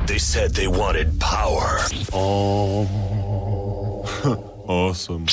They said they wanted power. Oh, awesome.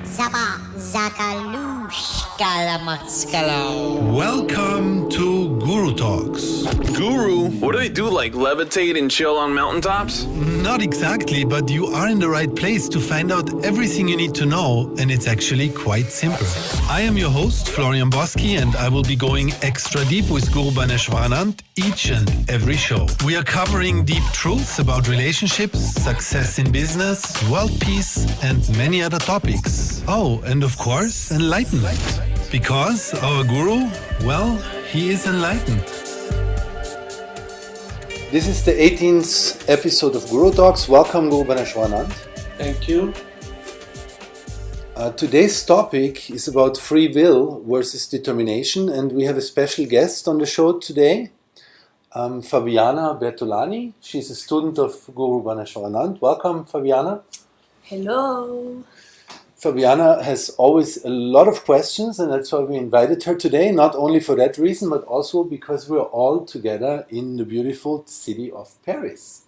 Zaba, Zakalush, Kalamatskalo. Welcome to Guru Talks. Guru? What do they do, like levitate and chill on mountaintops? Not exactly, but you are in the right place to find out everything you need to know, and it's actually quite simple. I am your host, Florian Boschi, and I will be going extra deep with Guru Bhaneswaranand each and every show. We are covering deep truths about relationships, success in business, world peace, and many other topics. Oh, and of course, enlightenment. Because our Guru, well, he is enlightened. This is the 18th episode of Guru Talks. Welcome, Guru Bhaneswaranand. Thank you. Today's topic is about free will versus determination, and we have a special guest on the show today, Fabiana Bertolani. She's a student of Guru Bhaneswaranand. Welcome, Fabiana. Hello. Fabiana has always a lot of questions, and that's why we invited her today, not only for that reason, but also because we're all together in the beautiful city of Paris.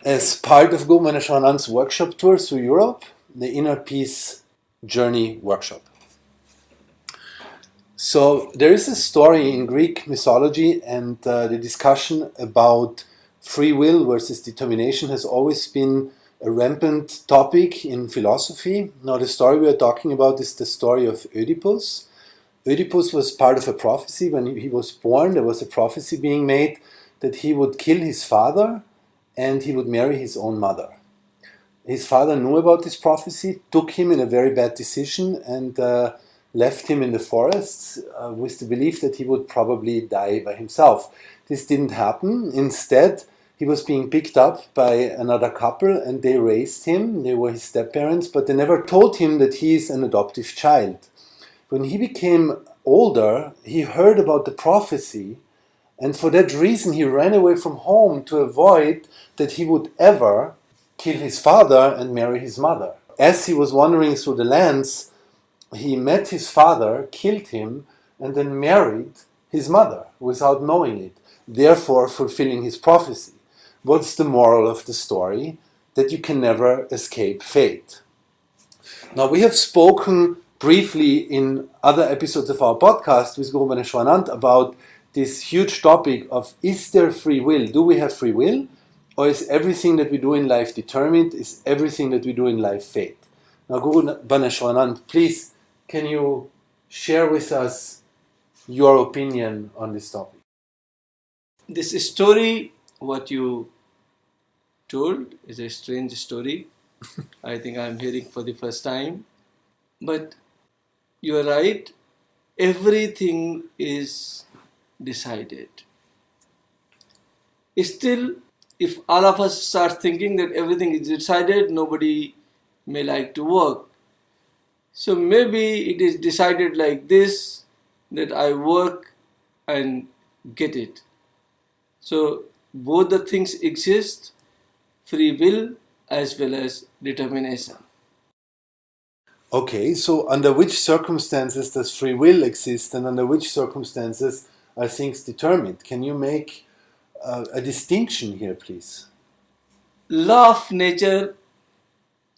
As part of Guru Bhaneswaranand's workshop tour through Europe, the Inner Peace Journey workshop. So there is a story in Greek mythology, and the discussion about free will versus determination has always been a rampant topic in philosophy. Now the story we are talking about is the story of Oedipus. Oedipus was part of a prophecy. When he was born, there was a prophecy being made that he would kill his father and he would marry his own mother. His father knew about this prophecy, took him in a very bad decision, and left him in the forests with the belief that he would probably die by himself. This didn't happen. Instead, he was being picked up by another couple, and they raised him. They were his step-parents, but they never told him that he is an adoptive child. When he became older, he heard about the prophecy, and for that reason he ran away from home to avoid that he would ever kill his father and marry his mother. As he was wandering through the lands, he met his father, killed him, and then married his mother without knowing it, therefore fulfilling his prophecy. What's the moral of the story? That you can never escape fate. Now, we have spoken briefly in other episodes of our podcast with Guru Bhaneswaranand about this huge topic of, is there free will? Do we have free will? Or is everything that we do in life determined? Is everything that we do in life fate? Now, Guru Bhaneswaranand, please, can you share with us your opinion on this topic? This story, what you told, is a strange story. I think I'm hearing for the first time. But you are right. Everything is decided. Still, if all of us start thinking that everything is decided, nobody may like to work. So maybe it is decided like this, that I work and get it. So both the things exist, free will as well as determination. Okay, so under which circumstances does free will exist, and under which circumstances are things determined? Can you make a distinction here, please? Law of nature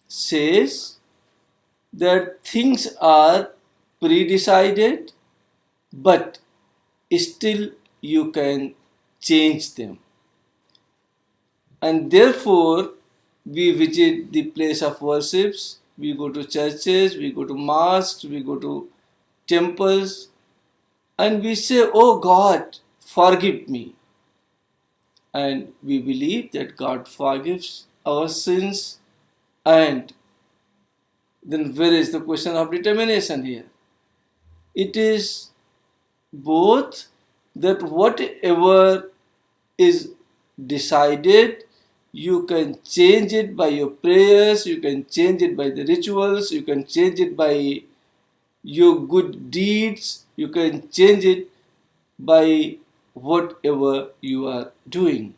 says that things are pre-decided, but still you can change them. And therefore, we visit the place of worships, we go to churches, we go to mosques, we go to temples, and we say, "Oh God, forgive me." And we believe that God forgives our sins. And then where is the question of determination here? It is both that whatever is decided, you can change it by your prayers, you can change it by the rituals, you can change it by your good deeds, you can change it by whatever you are doing.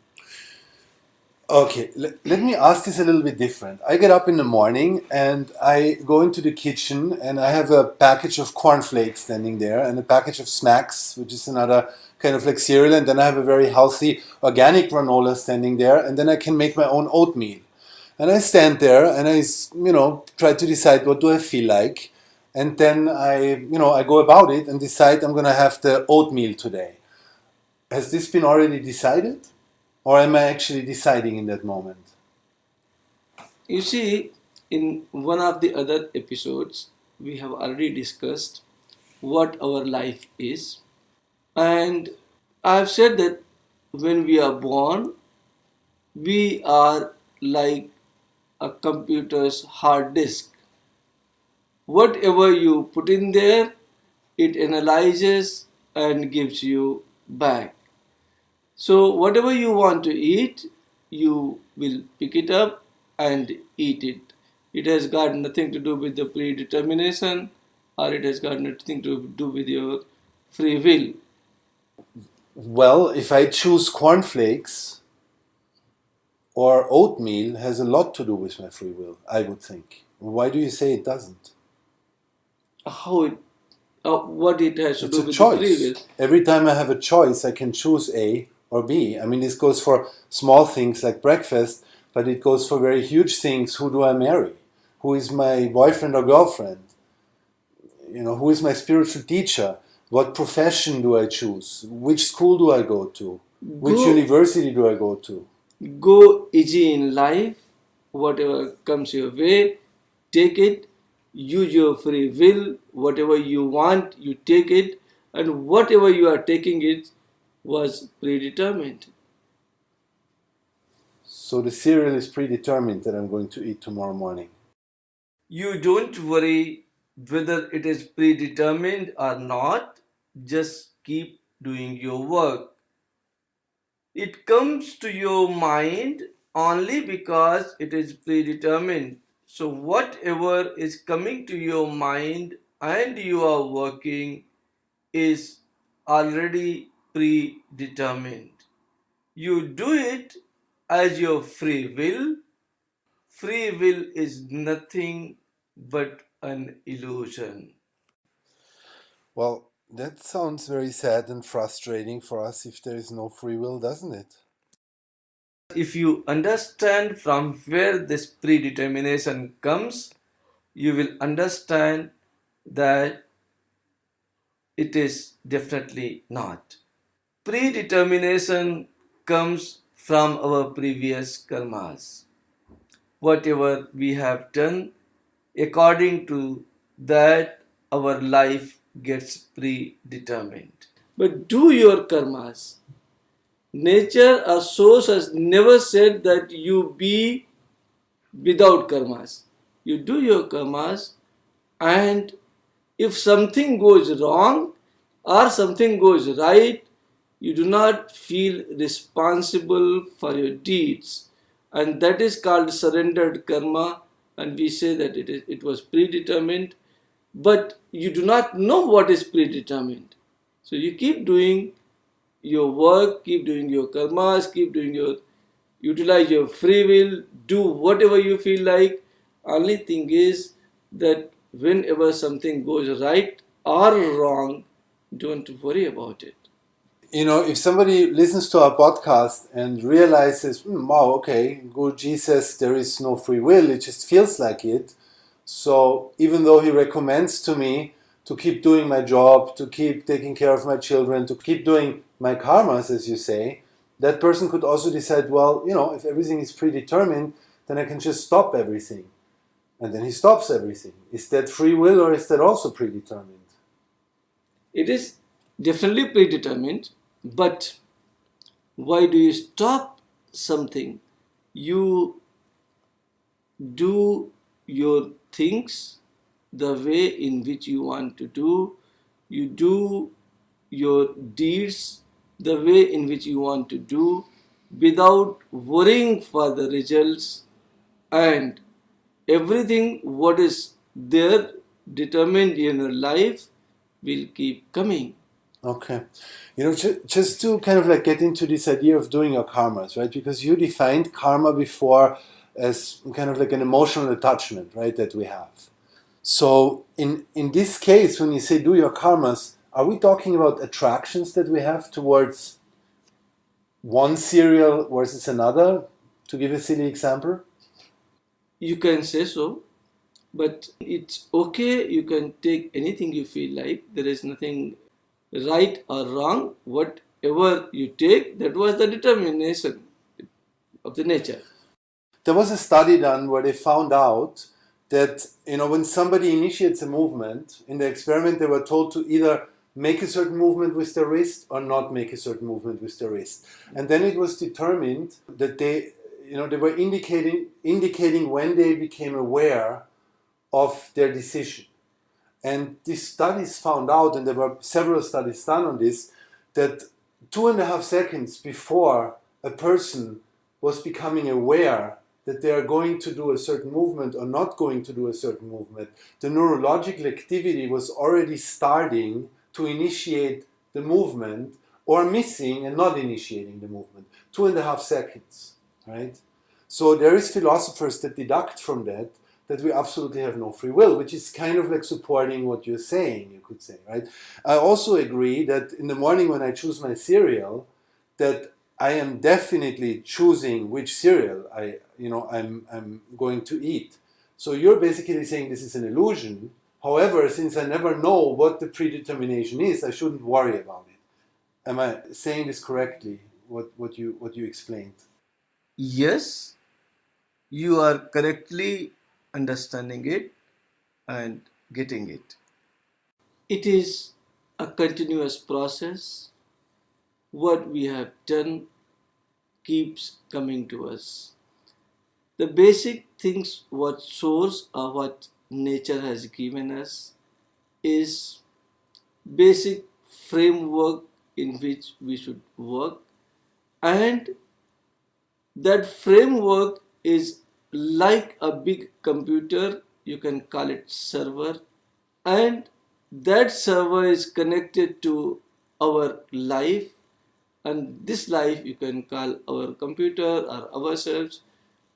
Okay, let me ask this a little bit different. I get up in the morning and I go into the kitchen and I have a package of cornflakes standing there and a package of snacks, which is another kind of like cereal, and then I have a very healthy organic granola standing there, and then I can make my own oatmeal. And I stand there and try to decide what do I feel like, and then I go about it and decide I'm going to have the oatmeal today. Has this been already decided? Or am I actually deciding in that moment? You see, in one of the other episodes, we have already discussed what our life is. And I've said that when we are born, we are like a computer's hard disk. Whatever you put in there, it analyzes and gives you back. So, whatever you want to eat, you will pick it up and eat it. It has got nothing to do with the predetermination, or it has got nothing to do with your free will. Well, if I choose cornflakes or oatmeal, has a lot to do with my free will, I would think. Why do you say it doesn't? How it, what it has to It's do a with the free choice. will. Every time I have a choice, I can choose A or B. I mean, this goes for small things like breakfast, but it goes for very huge things. Who do I marry? Who is my boyfriend or girlfriend? Who is my spiritual teacher? What profession do I choose? Which school do I go to? Which Go, university do I go to? go easy in life. Whatever comes your way, take it. Use your free will. Whatever you want, you take it. And whatever you are taking it was predetermined. So the cereal is predetermined that I'm going to eat tomorrow morning. You don't worry whether it is predetermined or not, just keep doing your work. It comes to your mind only because it is predetermined. So, whatever is coming to your mind and you are working is already predetermined. You do it as your free will. Free will is nothing but an illusion. Well, that sounds very sad and frustrating for us if there is no free will, doesn't it? If you understand from where this predetermination comes, you will understand that it is definitely not. Predetermination comes from our previous karmas. Whatever we have done, according to that, our life gets predetermined. But do your karmas. Nature or source has never said that you be without karmas. You do your karmas, and if something goes wrong or something goes right, you do not feel responsible for your deeds. And that is called surrendered karma, and we say that it was predetermined, but you do not know what is predetermined. So you keep doing your work, keep doing your karmas, keep doing your utilize your free will, do whatever you feel like. Only thing is that whenever something goes right or wrong, don't worry about it. If somebody listens to our podcast and realizes, wow, okay, Guruji says there is no free will, it just feels like it. So even though he recommends to me to keep doing my job, to keep taking care of my children, to keep doing my karmas, as you say, that person could also decide, well, if everything is predetermined, then I can just stop everything. And then he stops everything. Is that free will or is that also predetermined? It is definitely predetermined, but why do you stop something? You do your things the way in which you want to do. You do your deeds the way in which you want to do without worrying for the results, and everything what is there determined in your life will keep coming. Okay. Just to kind of like get into this idea of doing your karmas, right? Because you defined karma before as kind of like an emotional attachment, right, that we have. So in this case, when you say do your karmas, are we talking about attractions that we have towards one cereal versus another? To give a silly example? You can say so, but it's okay. You can take anything you feel like. There is nothing right or wrong. Whatever you take, that was the determination of the nature. There was a study done where they found out that when somebody initiates a movement in the experiment, they were told to either make a certain movement with their wrist or not make a certain movement with their wrist, and then it was determined that they were indicating when they became aware of their decision. And these studies found out, and there were several studies done on this, that 2.5 seconds before a person was becoming aware that they are going to do a certain movement or not going to do a certain movement, the neurological activity was already starting to initiate the movement or missing and not initiating the movement. 2.5 seconds, right? So there is philosophers that deduct from that we absolutely have no free will, which is kind of like supporting what you're saying, you could say, right? I also agree that in the morning when I choose my cereal, that I am definitely choosing which cereal I'm going to eat. So you're basically saying this is an illusion. However, since I never know what the predetermination is, I shouldn't worry about it. Am I saying this correctly? What you explained? Yes, you are correctly understanding it and getting it. It is a continuous process. What we have done keeps coming to us. The basic things, what source or what nature has given us, is basic framework in which we should work, and that framework is like a big computer. You can call it server, and that server is connected to our life, and this life you can call our computer or ourselves.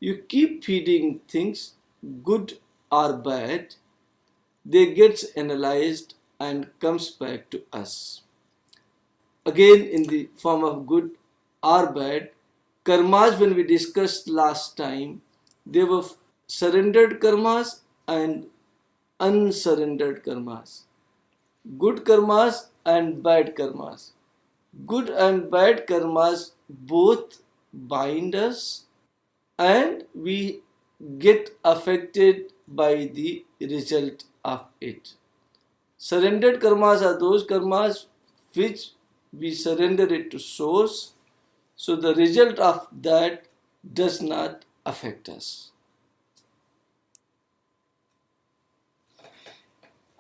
You keep feeding things, good or bad, they gets analyzed and comes back to us again in the form of good or bad. Karmas, when we discussed last time, they were surrendered karmas and unsurrendered karmas, good karmas and bad karmas. Good and bad karmas both bind us, and we get affected by the result of it. Surrendered karmas are those karmas which we surrender it to source, so the result of that does not affect us.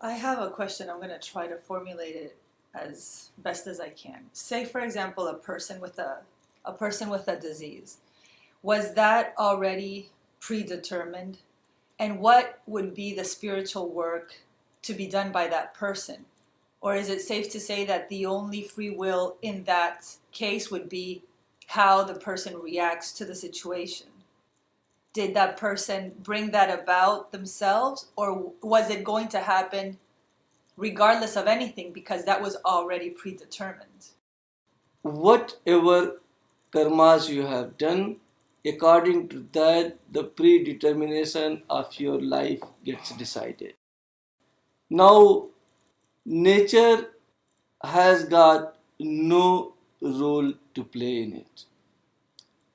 I have a question. I'm going to try to formulate it as best as I can. Say, for example, a person with a disease. Was that already predetermined? And what would be the spiritual work to be done by that person? Or is it safe to say that the only free will in that case would be how the person reacts to the situation? Did that person bring that about themselves, or was it going to happen regardless of anything because that was already predetermined? Whatever karmas you have done, according to that, the predetermination of your life gets decided. Now, nature has got no role to play in it.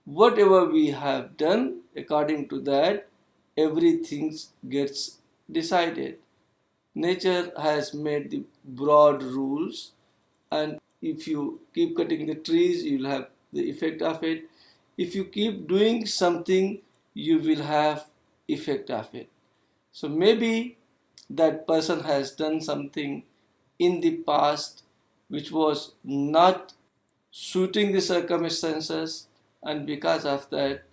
Whatever we have done, according to that, everything gets decided. Nature has made the broad rules, and if you keep cutting the trees, you'll have the effect of it. If you keep doing something, you will have effect of it. So maybe that person has done something in the past which was not suiting the circumstances, and because of that,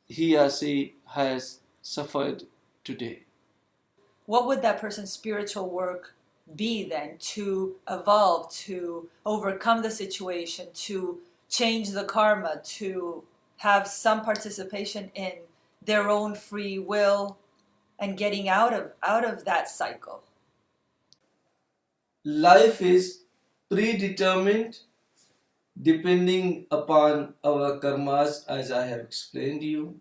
he or she has suffered today. What would that person's spiritual work be then to evolve, to overcome the situation, to change the karma, to have some participation in their own free will and getting out of that cycle? Life is predetermined depending upon our karmas, as I have explained to you.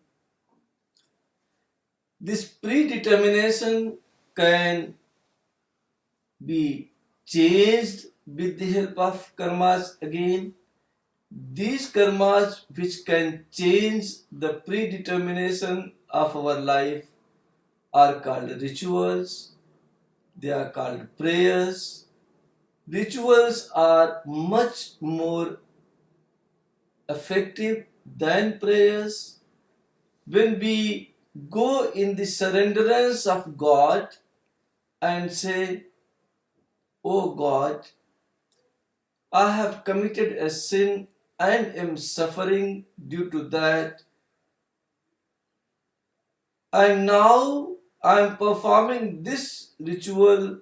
This predetermination can be changed with the help of karmas again. These karmas which can change the predetermination of our life are called rituals, they are called prayers. Rituals are much more effective than prayers. When we go in the surrenderance of God and say, "Oh God, I have committed a sin and am suffering due to that, and now I am performing this ritual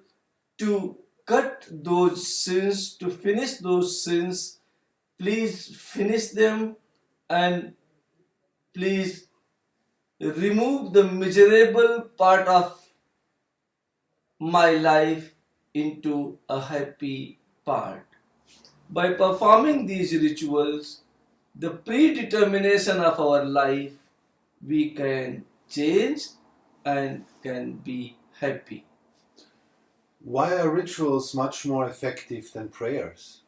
to cut those sins, to finish those sins. Please finish them and please remove the miserable part of my life into a happy part." By performing these rituals, the predetermination of our life, we can change and can be happy. Why are rituals much more effective than prayers?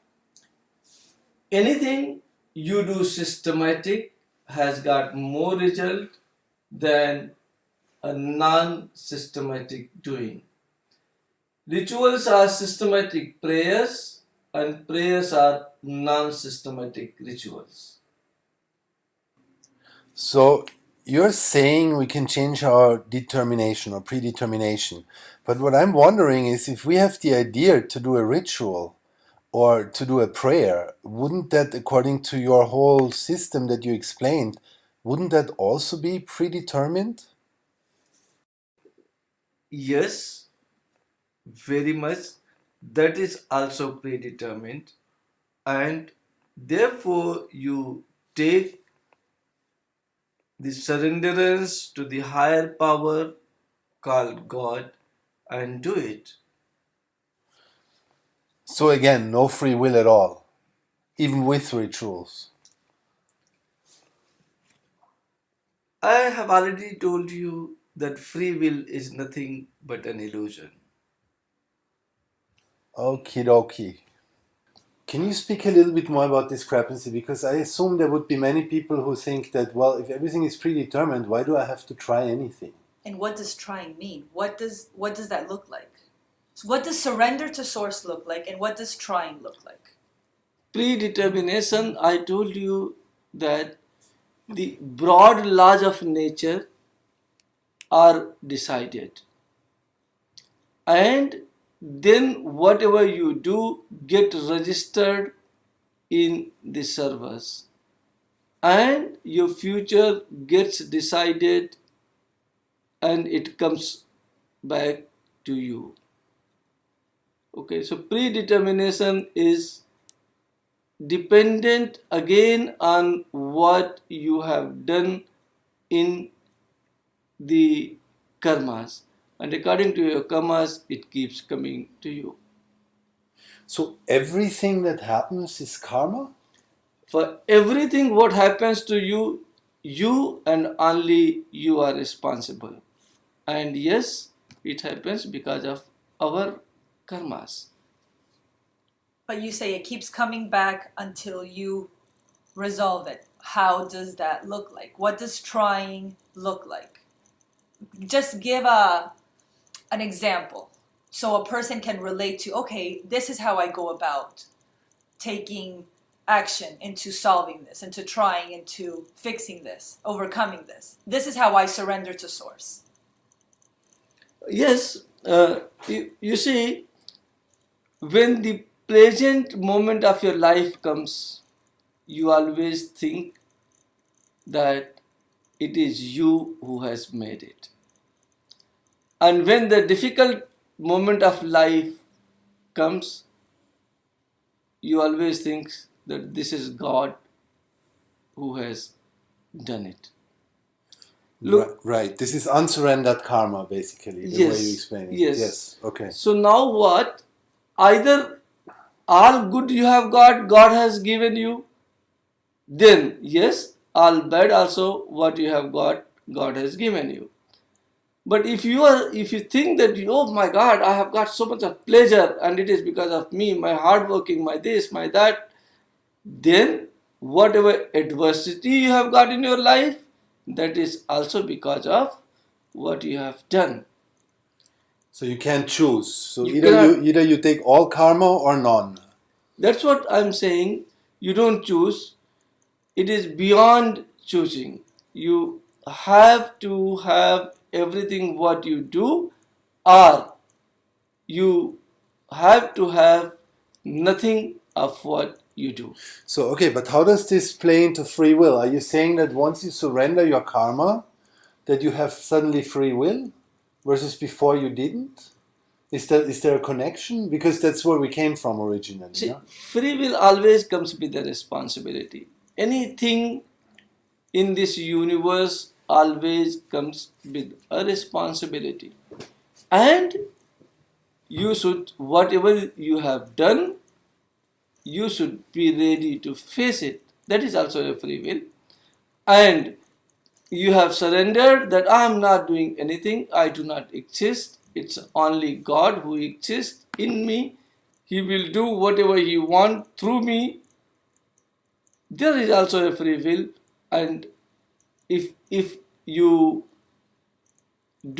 Anything you do systematic has got more result than a non-systematic doing. Rituals are systematic prayers and prayers are non-systematic rituals. So you're saying we can change our determination or predetermination. But what I'm wondering is if we have the idea to do a ritual or to do a prayer, wouldn't that, according to your whole system that you explained, wouldn't that also be predetermined? Yes, very much. That is also predetermined, and therefore you take the surrenderance to the higher power called God and do it. So again, no free will at all, even with rituals. I have already told you that free will is nothing but an illusion. Okie dokie. Can you speak a little bit more about discrepancy? Because I assume there would be many people who think that, well, if everything is predetermined, why do I have to try anything? And what does trying mean? What does that look like? So what does surrender to source look like, and what does trying look like? Predetermination, I told you that the broad laws of nature are decided, and then whatever you do get registered in the servers, and your future gets decided and it comes back to you. Okay, so predetermination is dependent again on what you have done in the karmas, and according to your karmas it keeps coming to you. So everything that happens is karma? For everything what happens to you, you and only you are responsible. And yes, it happens because of our karmas. But you say it keeps coming back until you resolve it. How does that look like? What does trying look like? Just give an example so a person can relate to, okay, this is how I go about taking action into solving this, into trying, into fixing this, overcoming this. This is how I surrender to source. Yes, you see, when the present moment of your life comes, you always think that it is you who has made it. And when the difficult moment of life comes, you always think that this is God who has done it. Look, Right. This is unsurrendered karma, basically, the way you explain it. Yes. Okay. So now what? Either all good you have got, God has given you, then yes, all bad also what you have got, God has given you. But if you think that, oh my God, I have got so much of pleasure and it is because of me, my hard working, my this, my that, then whatever adversity you have got in your life, that is also because of what you have done. So you can't choose. So You cannot- either you take all karma or none. That's what I'm saying. You don't choose. It is beyond choosing. You have to have everything what you do, or you have to have nothing of what you do. So, okay, but how does this play into free will? Are you saying that once you surrender your karma, that you have suddenly free will, versus before you didn't? Is there a connection? Because that's where we came from originally. See, Yeah? free will always comes with a responsibility. Anything in this universe always comes with a responsibility. And you should, whatever you have done, you should be ready to face it. That is also a free will. And you have surrendered that I am not doing anything, I do not exist. It's only God who exists in me. He will do whatever He wants through me. There is also a free will. And if you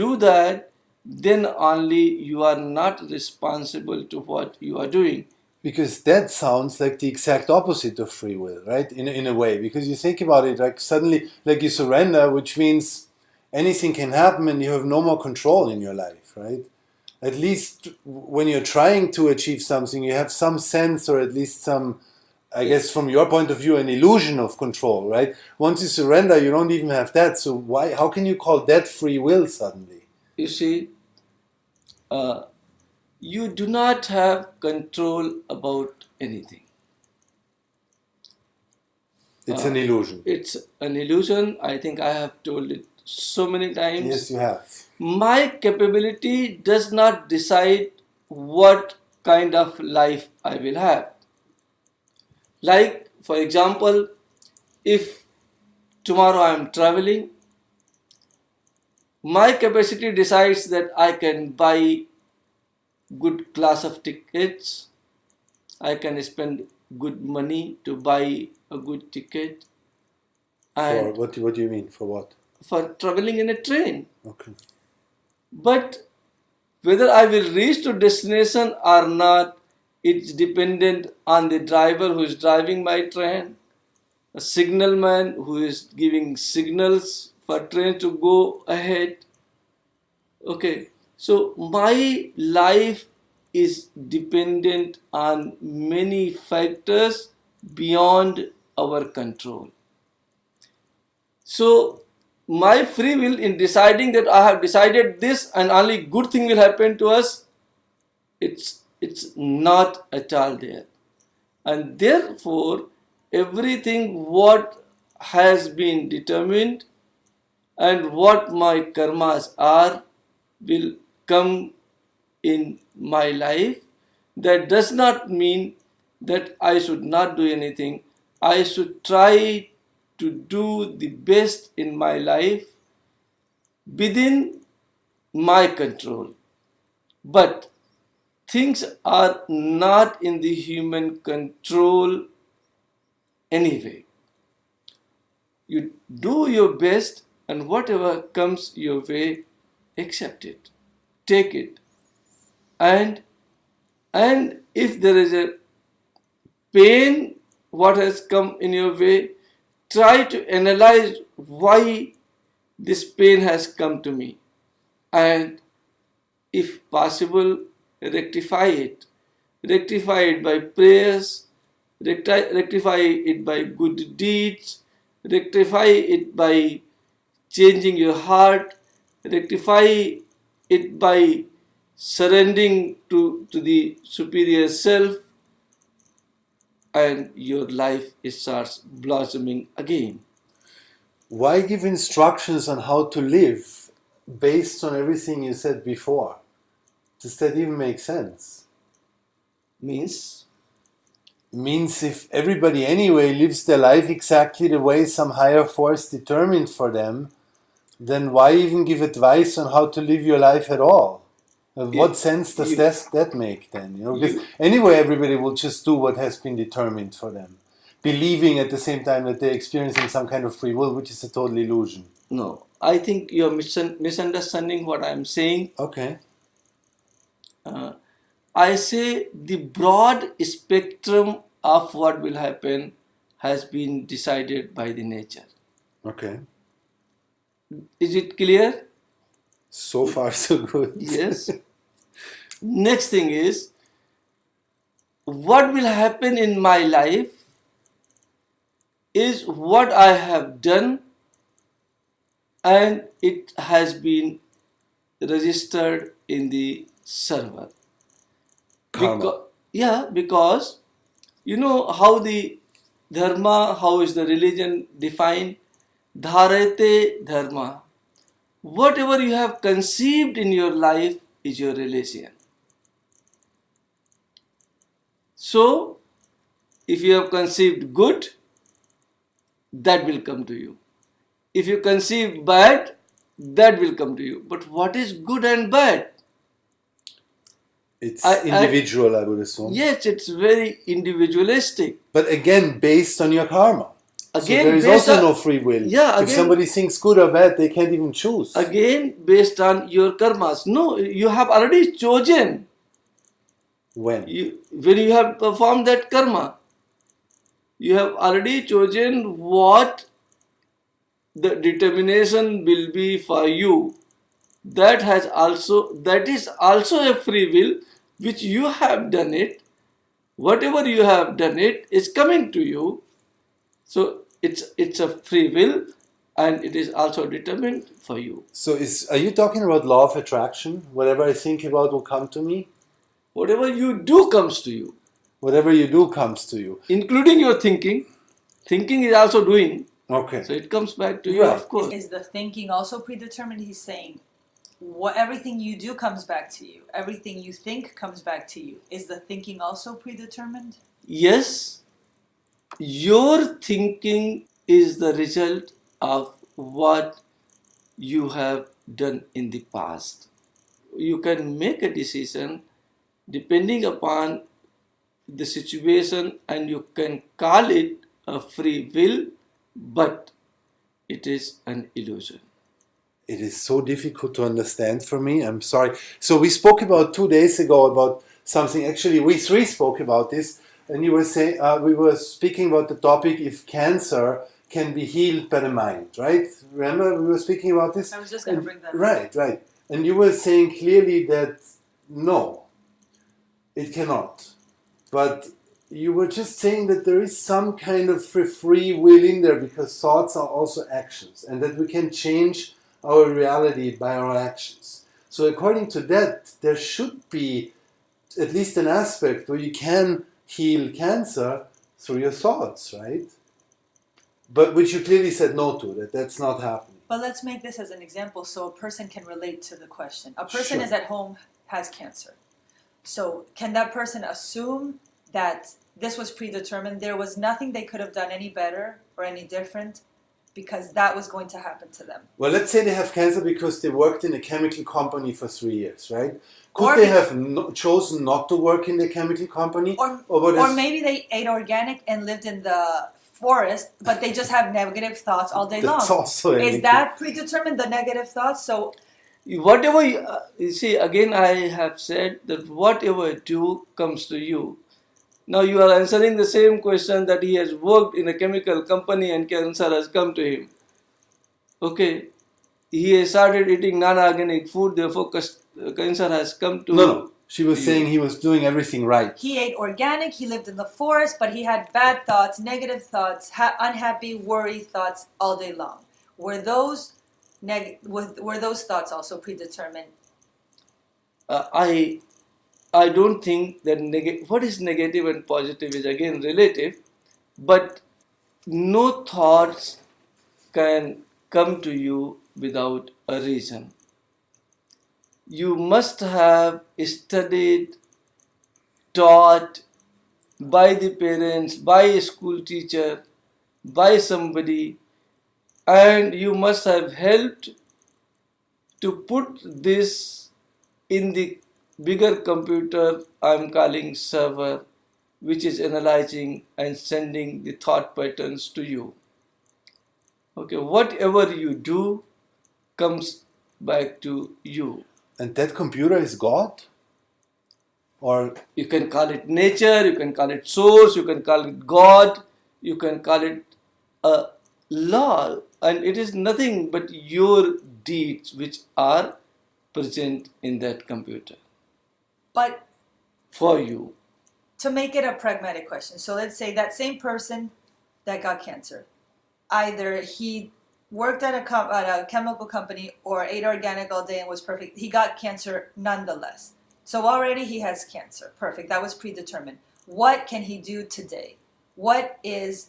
do that, then only you are not responsible to what you are doing. Because that sounds like the exact opposite of free will, right? In a way, because you think about it, like suddenly, like you surrender, which means anything can happen and you have no more control in your life, right? At least when you're trying to achieve something, you have some sense, or at least some, I guess from your point of view, an illusion of control, right? Once you surrender, you don't even have that. So how can you call that free will suddenly? You see, you do not have control about anything. It's an illusion. It's an illusion. I think I have told it so many times. Yes, you have. My capability does not decide what kind of life I will have. Like, for example, if tomorrow I am traveling, my capacity decides that I can buy good class of tickets, I can spend good money to buy a good ticket. For And what do you mean? For what? for traveling in a train. Okay. But whether I will reach to destination or not, it's dependent on the driver who is driving my train, a signalman who is giving signals for train to go ahead. Okay, so my life is dependent on many factors beyond our control. So my free will in deciding that I have decided this and only good thing will happen to us, it's not at all there. And therefore everything what has been determined and what my karmas are will come in my life. That does not mean that I should not do anything. I should try to do the best in my life within my control. But things are not in the human control anyway. You do your best, and whatever comes your way, accept it, take it. And if there is a pain what has come in your way, try to analyze why this pain has come to me, and if possible, rectify it. Rectify it by prayers, rectify it by good deeds, rectify it by changing your heart, rectify it by surrendering to the superior self, and your life starts blossoming again. Why give instructions on how to live based on everything you said before? Does that even make sense? Means, Means if everybody anyway lives their life exactly the way some higher force determined for them, then why even give advice on how to live your life at all? What sense does that make then? Because anyway, everybody will just do what has been determined for them, believing at the same time that they're experiencing some kind of free will, which is a total illusion. no, I think you're misunderstanding what I'm saying. Okay. I say the broad spectrum of what will happen has been decided by the nature. Okay. Is it clear? So far, so good. Yes. Next thing is, what will happen in my life is what I have done, and it has been registered in the server. Karma. Because you know how the Dharma, how is the religion defined? Dharate Dharma. Whatever you have conceived in your life is your relation. So, if you have conceived good, that will come to you. If you conceive bad, that will come to you. But what is good and bad? It's individual, I would assume. Yes, it's very individualistic. But again, based on your karma. Again, so there is also no free will. Yeah, if somebody thinks good or bad, they can't even choose. Again, based on your karmas. No, you have already chosen. When you have performed that karma, you have already chosen what the determination will be for you. That is also a free will, which you have done it. Whatever you have done it is coming to you. So it's a free will, and it is also determined for you. So are you talking about law of attraction? Whatever I think about will come to me? Whatever you do comes to you. Whatever you do comes to you. Including your thinking. Thinking is also doing. Okay. So it comes back to you, of course. Is the thinking also predetermined? He's saying, everything you do comes back to you. Everything you think comes back to you. Is the thinking also predetermined? Yes. Your thinking is the result of what you have done in the past. You can make a decision depending upon the situation, and you can call it a free will, but it is an illusion. It is so difficult to understand for me. I'm sorry. So we spoke about 2 days ago about something. Actually, we three spoke about this, and you were saying we were speaking about the topic if cancer can be healed by the mind, right? Remember we were speaking about this? I was just going to bring that up. Right. And you were saying clearly that no, it cannot. But you were just saying that there is some kind of free will in there because thoughts are also actions, and that we can change our reality by our actions. So according to that, there should be at least an aspect where you can heal cancer through your thoughts, right? But which you clearly said no to, that's not happening. But let's make this as an example so a person can relate to the question. A person is at home, has cancer. So can that person assume that this was predetermined? There was nothing they could have done any better or any different because that was going to happen to them. Well, let's say they have cancer because they worked in a chemical company for 3 years, right? Could they have chosen not to work in the chemical company? Or maybe they ate organic and lived in the forest, but they just have negative thoughts all day long. That's also Is that predetermined, the negative thoughts? So whatever you see, again I have said that whatever you do comes to you. Now you are answering the same question that he has worked in a chemical company and cancer has come to him. Okay, he has started eating non-organic food, therefore cancer has come to No. She was saying he was doing everything right. he ate organic, he lived in the forest, but he had bad thoughts, negative thoughts, unhappy, worry thoughts all day long. Were those thoughts also predetermined? I don't think that what is negative and positive is again relative, but no thoughts can come to you without a reason. You must have studied, taught by the parents, by a school teacher, by somebody, and you must have helped to put this in the bigger computer I'm calling server, which is analyzing and sending the thought patterns to you. Okay, whatever you do comes back to you. And that computer is God? Or You can call it nature, you can call it source, you can call it God, you can call it a law, and it is nothing but your deeds which are present in that computer But for you. to make it a pragmatic question, so let's say that same person that got cancer, either he worked at a chemical company or ate organic all day and was perfect, he got cancer nonetheless. So already he has cancer. Perfect. That was predetermined. What can he do today? What is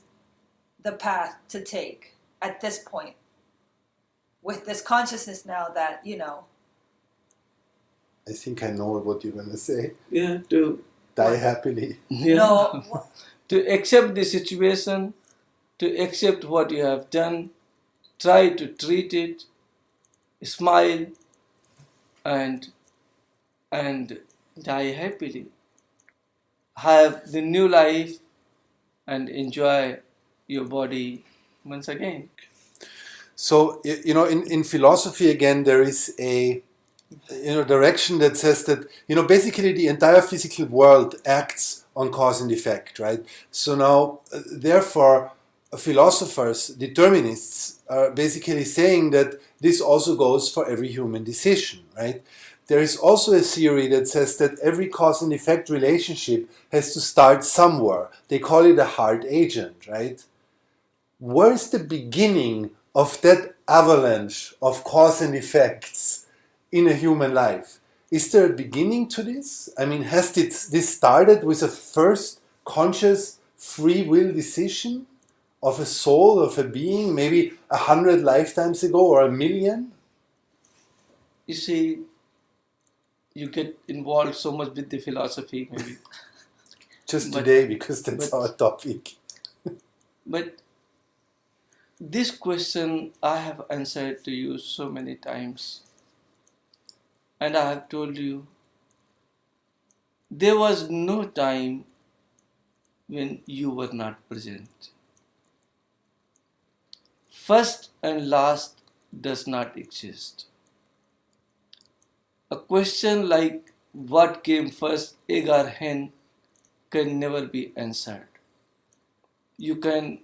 the path to take at this point with this consciousness now that, I think I know what you're going to say. Yeah, to Die happily. No. to accept the situation, to accept what you have done, try to treat it, smile, and die happily. Have the new life and enjoy your body once again. So, in philosophy, again, there is a direction that says that, basically the entire physical world acts on cause and effect, right? So now, therefore, philosophers, determinists, are basically saying that this also goes for every human decision, right? There is also a theory that says that every cause and effect relationship has to start somewhere. They call it a hard agent, right? Where is the beginning of that avalanche of cause and effects in a human life? Is there a beginning to this? I mean, has this started with a first conscious free will decision of a soul, of a being, maybe 100 lifetimes ago or 1,000,000? You see, you get involved so much with the philosophy, maybe. Just today, because that's our topic. But this question I have answered to you so many times. And I have told you, there was no time when you were not present. First and last does not exist. A question like what came first, egg or hen, can never be answered. You can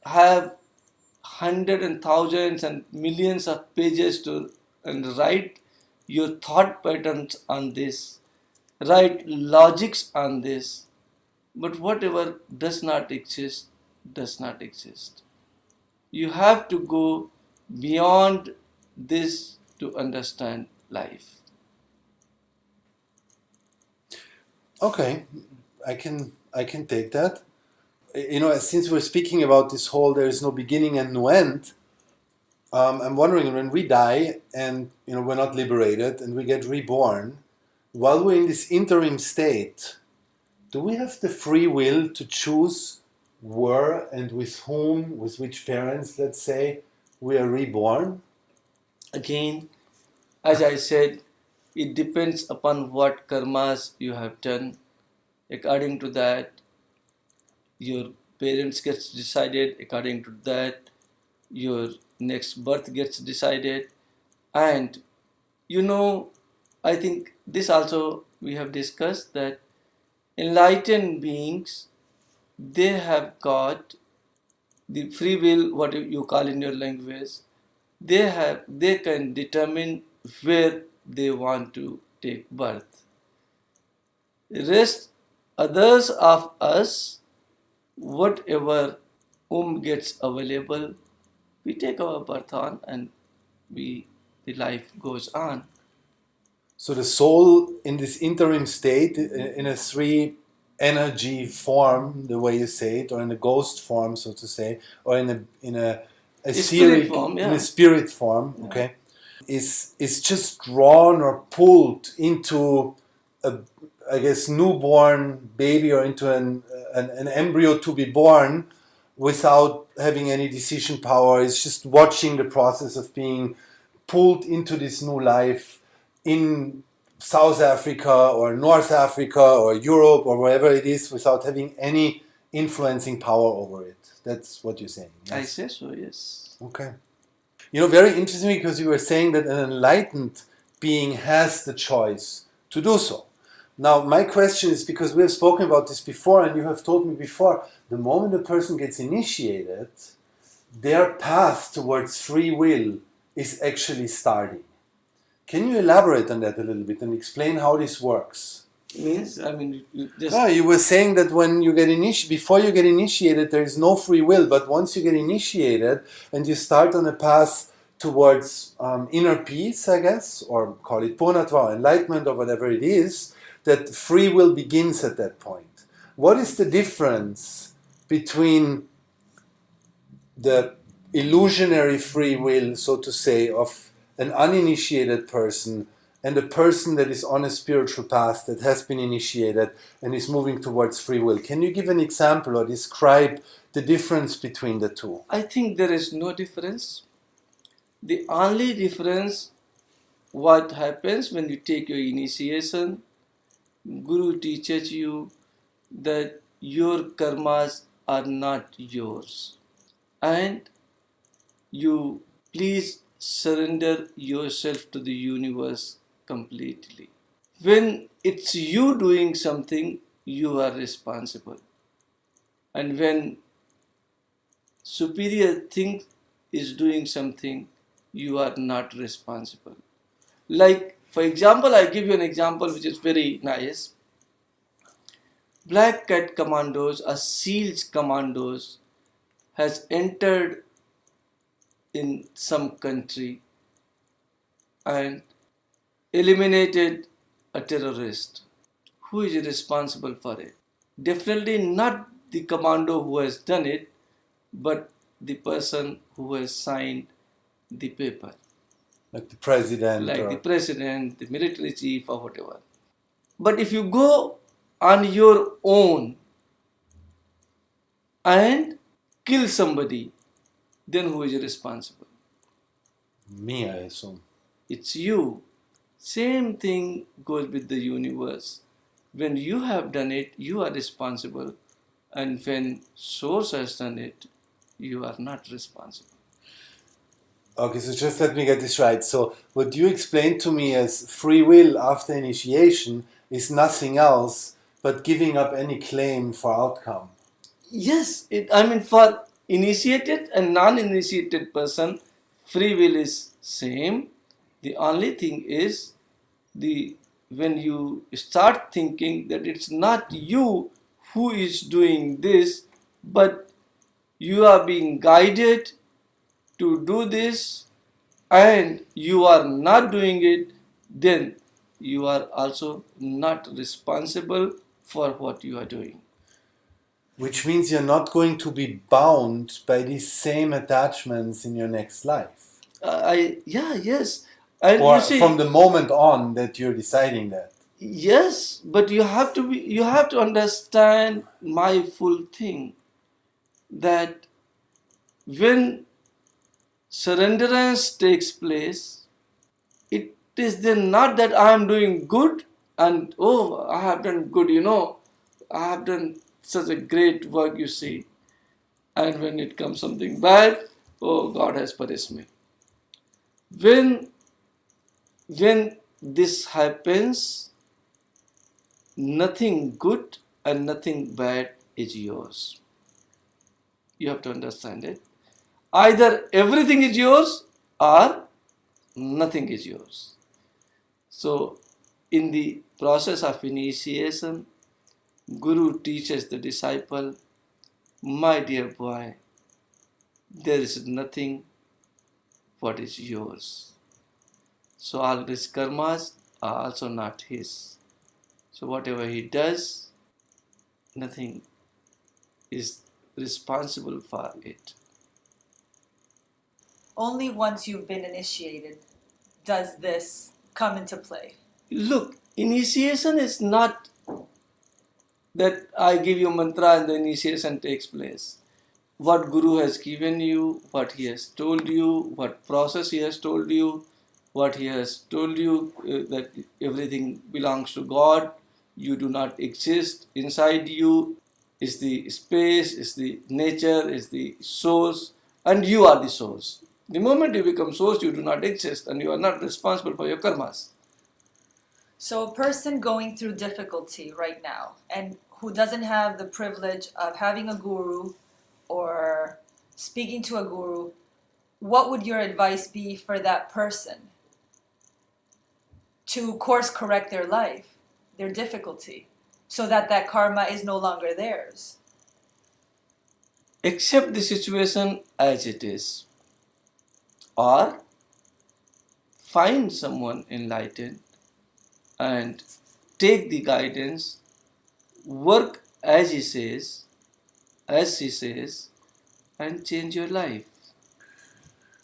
have hundreds and thousands and millions of pages and write your thought patterns on this, write logics on this, but whatever does not exist, does not exist. You have to go beyond this to understand life. Okay, I can take that. Since we're speaking about this whole there is no beginning and no end, I'm wondering, when we die and we're not liberated and we get reborn, while we're in this interim state, do we have the free will to choose where and with whom, with which parents, let's say, we are reborn? Again, as I said, it depends upon what karmas you have done. According to that, your parents gets decided. According to that, your next birth gets decided. And I think this also we have discussed, that enlightened beings, they have got the free will, what you call in your language. They can determine where they want to take birth. Rest others of us, whatever whom gets available, we take our birth on and the life goes on. So the soul in this interim state, in a three energy form, the way you say it, or in a ghost form, so to say, or in a Spirit etheric, form, in yeah. a spirit form, okay, is just drawn or pulled into a, I guess, newborn baby, or into an embryo to be born without having any decision power. It's just watching the process of being pulled into this new life in South Africa or North Africa or Europe or wherever it is, without having any influencing power over it. That's what you're saying. Yes? I say so, yes. Okay. Very interesting, because you were saying that an enlightened being has the choice to do so. Now, my question is, because we have spoken about this before, and you have told me before, the moment a person gets initiated, their path towards free will is actually starting. Can you elaborate on that a little bit and explain how this works? Means, I mean, you just... No, you were saying that when you get before you get initiated, there is no free will. But once you get initiated and you start on a path towards inner peace, I guess, or call it Purnatva, enlightenment, or whatever it is, that free will begins at that point. What is the difference between the illusionary free will, so to say, of an uninitiated person and a person that is on a spiritual path, that has been initiated and is moving towards free will? Can you give an example or describe the difference between the two? I think there is no difference. The only difference, what happens when you take your initiation, Guru teaches you that your karmas are not yours. And you please surrender yourself to the universe completely. When it's you doing something, you are responsible. And when superior thing is doing something, you are not responsible. Like, for example, I give you an example which is very nice. Black Cat Commandos, or SEALs Commandos, has entered in some country and eliminated a terrorist. Who is responsible for it? Definitely not the commando who has done it, but the person who has signed the paper. Like the president? Like the president, the military chief, or whatever. But if you go on your own and kill somebody, then who is responsible? Me, I assume. It's you. Same thing goes with the universe. When you have done it, you are responsible. And when Source has done it, you are not responsible. Okay, so just let me get this right. So what you explained to me as free will after initiation is nothing else but giving up any claim for outcome. Yes, for initiated and non-initiated person, free will is same. The only thing is, when you start thinking that it's not you who is doing this, but you are being guided to do this and you are not doing it, then you are also not responsible for what you are doing. Which means you're not going to be bound by these same attachments in your next life. Yes. And or you see, from the moment on that you're deciding that. Yes, but you have to understand my full thing, that when surrenderance takes place, it is then not that I am doing good and I have done good, I have done such a great work, you see, and when it comes something bad, God has punished me. When this happens, nothing good and nothing bad is yours. You have to understand it. Either everything is yours or nothing is yours. So, in the process of initiation, Guru teaches the disciple, my dear boy, there is nothing what is yours. So all these karmas are also not his. So whatever he does, nothing is responsible for it. Only once you've been initiated does this come into play. Look, initiation is not that I give you mantra and the initiation takes place. What Guru has given you, what he has told you, what process he has told you, what he has told you that everything belongs to God, you do not exist. Inside you is the space, is the nature, is the source, and you are the source. The moment you become source, you do not exist and you are not responsible for your karmas. So a person going through difficulty right now and who doesn't have the privilege of having a guru or speaking to a guru, what would your advice be for that person to course correct their life, their difficulty, so that that karma is no longer theirs? Accept the situation as it is, or find someone enlightened and take the guidance, work as he says, as she says, and change your life.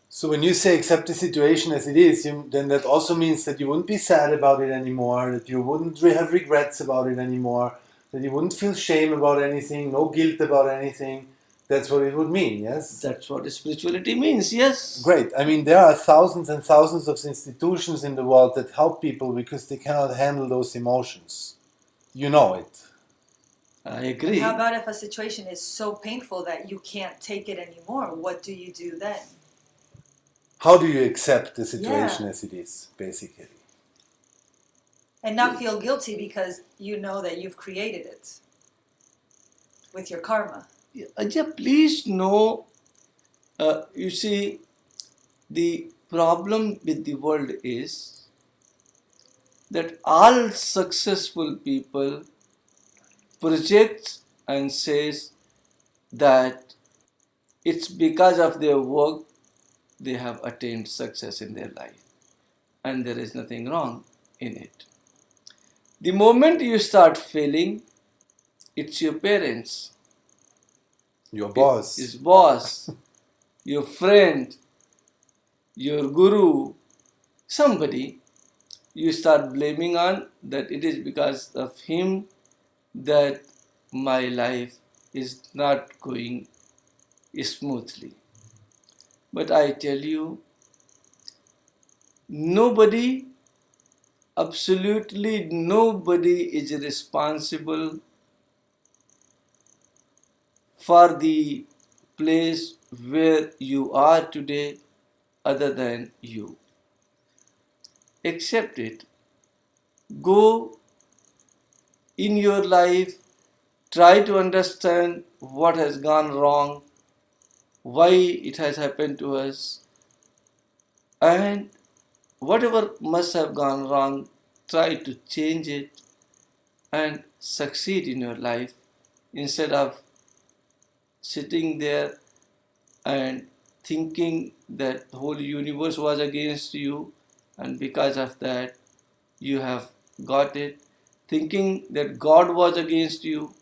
So when you say accept the situation as it is, then that also means that you wouldn't be sad about it anymore, that you wouldn't have regrets about it anymore, that you wouldn't feel shame about anything, no guilt about anything. That's what it would mean, yes? That's what spirituality means, yes. Great. I mean, there are thousands and thousands of institutions in the world that help people because they cannot handle those emotions. You know it. I agree. How about if a situation is so painful that you can't take it anymore? What do you do then? How do you accept the situation Yeah. as it is, basically? And not feel guilty because you know that you've created it with your karma. Ajay, please know, you see, the problem with the world is that all successful people project and says that it's because of their work they have attained success in their life, and there is nothing wrong in it. The moment you start failing, it's your parents, Your boss. his boss, your friend, your guru, somebody you start blaming on that it is because of him that my life is not going smoothly. But I tell you, nobody, absolutely nobody is responsible for the place where you are today other than you. Accept it. Go in your life, try to understand what has gone wrong, why it has happened to us, and whatever must have gone wrong, try to change it and succeed in your life instead of sitting there and thinking that the whole universe was against you and because of that you have got it, thinking that God was against you.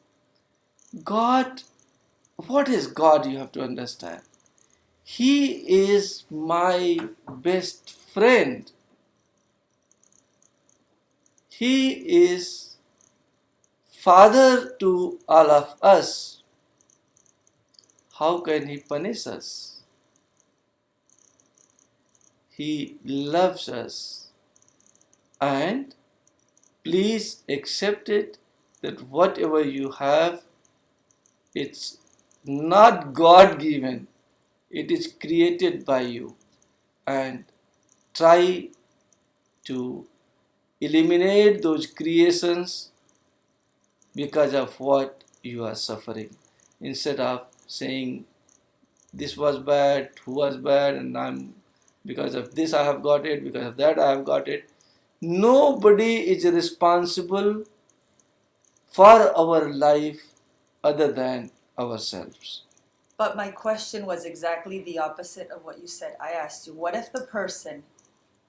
God, what is God? You have to understand. He is my best friend. He is Father to all of us. How can He punish us? He loves us. And please accept it that whatever you have, it's not God given, it is created by you. And try to eliminate those creations because of what you are suffering, instead of saying this was bad, who was bad, and I'm because of this I have got it, because of that I have got it. Nobody is responsible for our life other than ourselves. But my question was exactly the opposite of what you said. I asked you, what if the person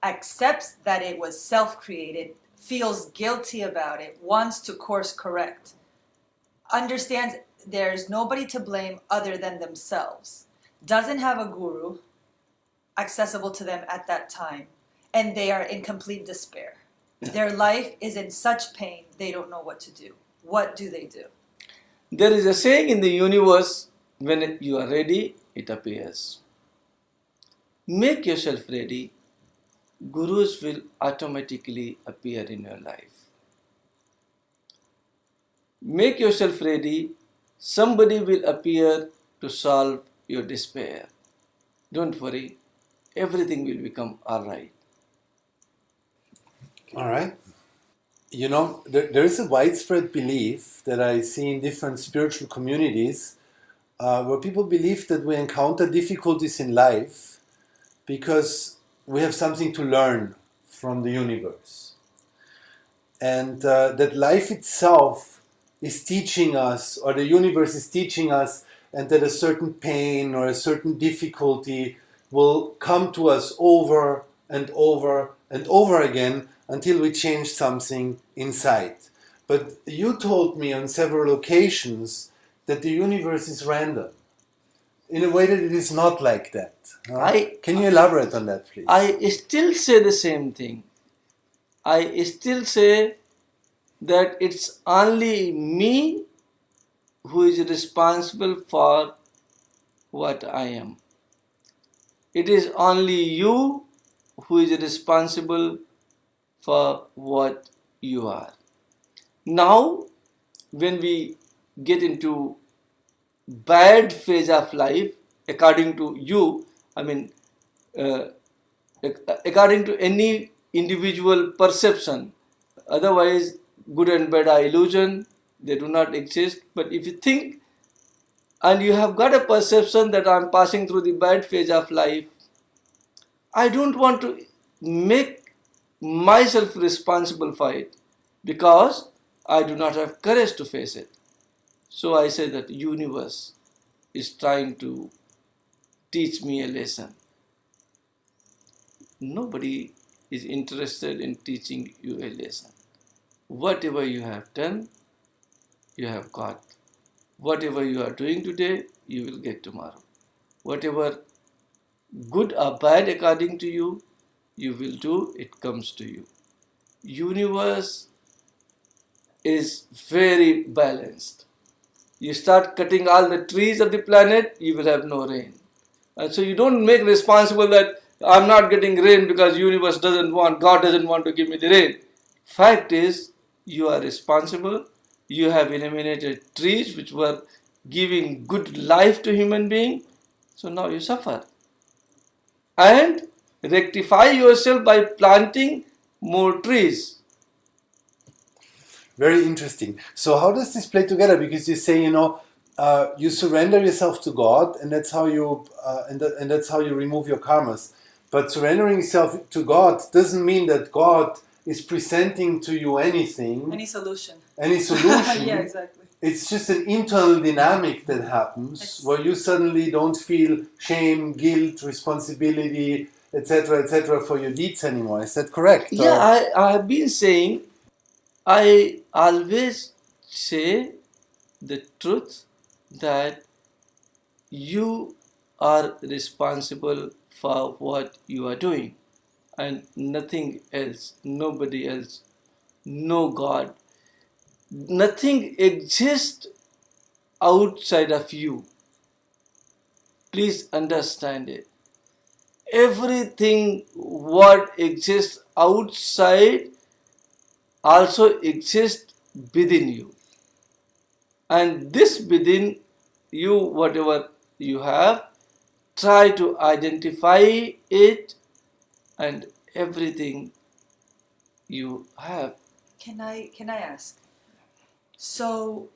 accepts that it was self-created, feels guilty about it, wants to course correct, understands there's nobody to blame other than themselves, doesn't have a guru accessible to them at that time, and they are in complete despair. Their life is in such pain, they don't know what to do. What do they do? There is a saying in the universe, when you are ready, it appears. Make yourself ready. Gurus will automatically appear in your life. Make yourself ready. Somebody will appear to solve your despair. Don't worry. Everything will become all right. All right. You know, there is a widespread belief that I see in different spiritual communities where people believe that we encounter difficulties in life because we have something to learn from the universe. And that life itself is teaching us, or the universe is teaching us, and that a certain pain or a certain difficulty will come to us over and over and over again until we change something inside. But you told me on several occasions that the universe is random, in a way that it is not like that. Can you elaborate on that, please? I still say the same thing. I still say that it's only me who is responsible for what I am. It is only you who is responsible for what you are. Now, when we get into bad phase of life, according to you, according to any individual perception, otherwise good and bad are illusion, they do not exist. But if you think and you have got a perception that I'm passing through the bad phase of life, I don't want to make myself responsible for it because I do not have courage to face it. So I say that universe is trying to teach me a lesson. Nobody is interested in teaching you a lesson. Whatever you have done, you have got. Whatever you are doing today, you will get tomorrow. Whatever good or bad according to you, you will do, it comes to you. Universe is very balanced. You start cutting all the trees of the planet, you will have no rain. And so you don't make responsible that I'm not getting rain because universe doesn't want, God doesn't want to give me the rain. Fact is, you are responsible. You have eliminated trees which were giving good life to human being. So now you suffer. And rectify yourself by planting more trees. Very interesting. So how does this play together? Because you say, you surrender yourself to God, and that's how you and that's how you remove your karmas. But surrendering yourself to God doesn't mean that God is presenting to you anything. Any solution. Yeah, exactly. It's just an internal dynamic that happens where you suddenly don't feel shame, guilt, responsibility, etc., for your deeds anymore. Is that correct? Yeah, I have been saying, I always say the truth that you are responsible for what you are doing and nothing else, nobody else, no God. Nothing exists outside of you. Please understand it. Everything what exists outside also exists within you. And this within you, whatever you have, try to identify it and everything you have. Can I ask? So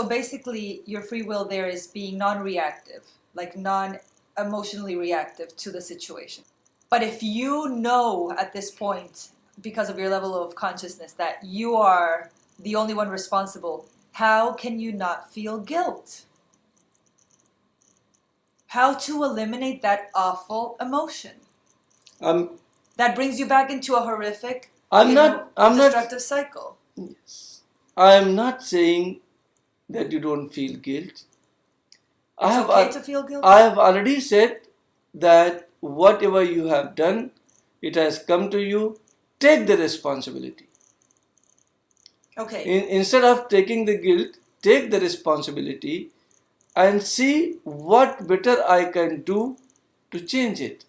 basically your free will there is being non-reactive, like non-emotionally reactive to the situation. But if you know at this point, because of your level of consciousness, that you are the only one responsible, how can you not feel guilt? how to eliminate that awful emotion I'm that brings you back into a horrific, I'm not destructive cycle. I'm not saying that you don't feel guilt. It's okay to feel guilty. I have already said that whatever you have done, it has come to you. Take the responsibility. Okay. Instead of taking the guilt, take the responsibility and see what better I can do to change it.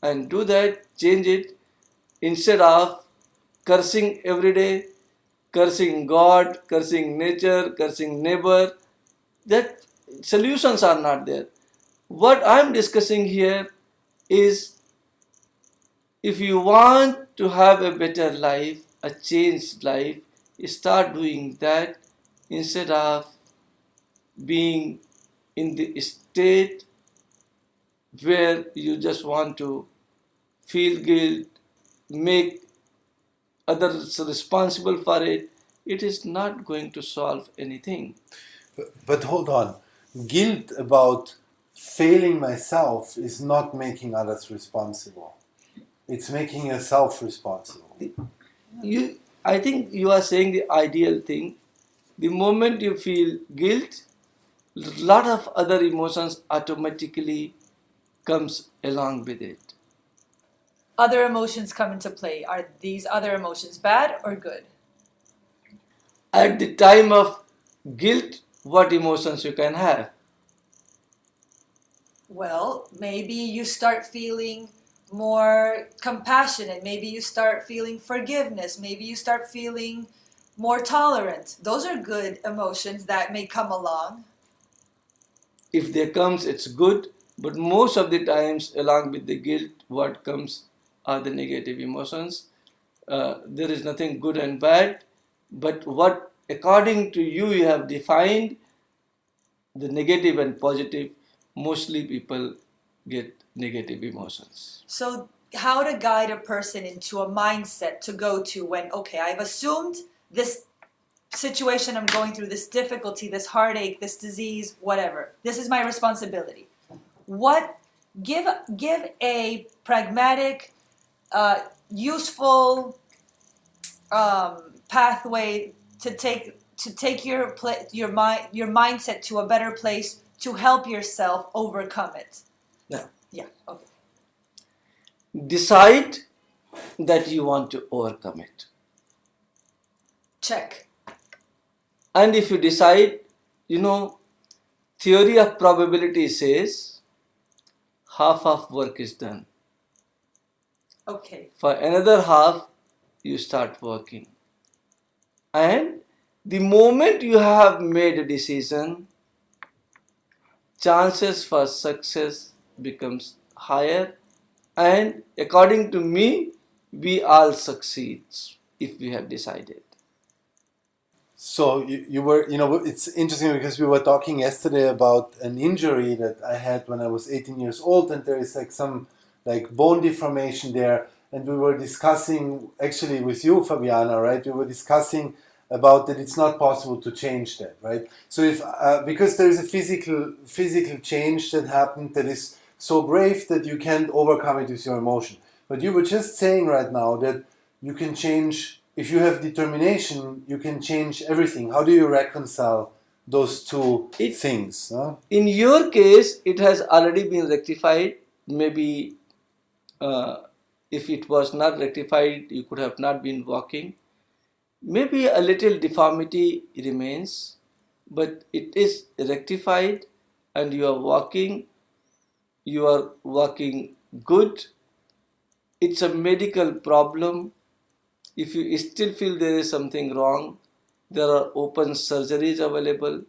And do that, change it, instead of cursing every day, cursing God, cursing nature, cursing neighbor. That solutions are not there. What I'm discussing here is, if you want to have a better life, a changed life, start doing that instead of being in the state where you just want to feel guilt, make others responsible for it. It is not going to solve anything. But hold on. Guilt about failing myself is not making others responsible. It's making yourself responsible. I think you are saying the ideal thing. The moment you feel guilt, a lot of other emotions automatically comes along with it. Other emotions come into play. Are these other emotions bad or good? At the time of guilt, what emotions you can have? Well, maybe you start feeling more compassionate. Maybe you start feeling forgiveness. Maybe you start feeling more tolerant. Those are good emotions that may come along. If there comes, it's good, but most of the times, along with the guilt, what comes are the negative emotions. There is nothing good and bad, but what according to you have defined the negative and positive, mostly people get negative emotions. So, how to guide a person into a mindset to go to when, okay, I've assumed this situation I'm going through, this difficulty, this heartache, this disease, whatever. This is my responsibility. Give a pragmatic, useful pathway to take your mindset to a better place to help yourself overcome it. Yeah. Okay. Decide that you want to overcome it. Check. And if you decide, theory of probability says half of work is done. Okay. For another half, you start working. And the moment you have made a decision, chances for success becomes higher. And according to me, we all succeed if we have decided. So you were, it's interesting because we were talking yesterday about an injury that I had when I was 18 years old, and there is some bone deformation there, and we were discussing actually with you, Fabiana, right? We were discussing about that it's not possible to change that, right? So if because there is a physical change that happened that is so grave that you can't overcome it with your emotion. But you were just saying right now that you can change. If you have determination, you can change everything. How do you reconcile those two things? Huh? In your case, it has already been rectified. Maybe if it was not rectified, you could have not been walking. Maybe a little deformity remains, but it is rectified and you are walking. You are walking good. It's a medical problem. If you still feel there is something wrong, there are open surgeries available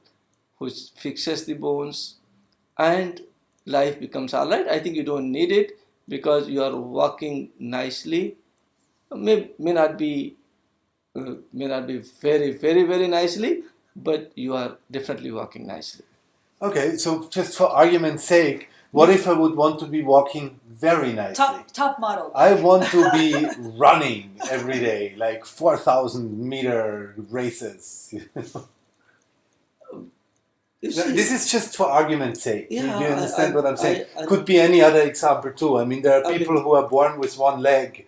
which fixes the bones and life becomes all right. I think you don't need it because you are walking nicely. May not be very, very, very nicely, but you are definitely walking nicely. Okay, so just for argument's sake, what if I would want to be walking very nicely? Top model. I want to be running every day, 4,000 meter races. You see, This is just for argument's sake. Yeah, Do you understand what I'm saying? I- Could be any other example too. I mean, there are I people mean- who are born with one leg.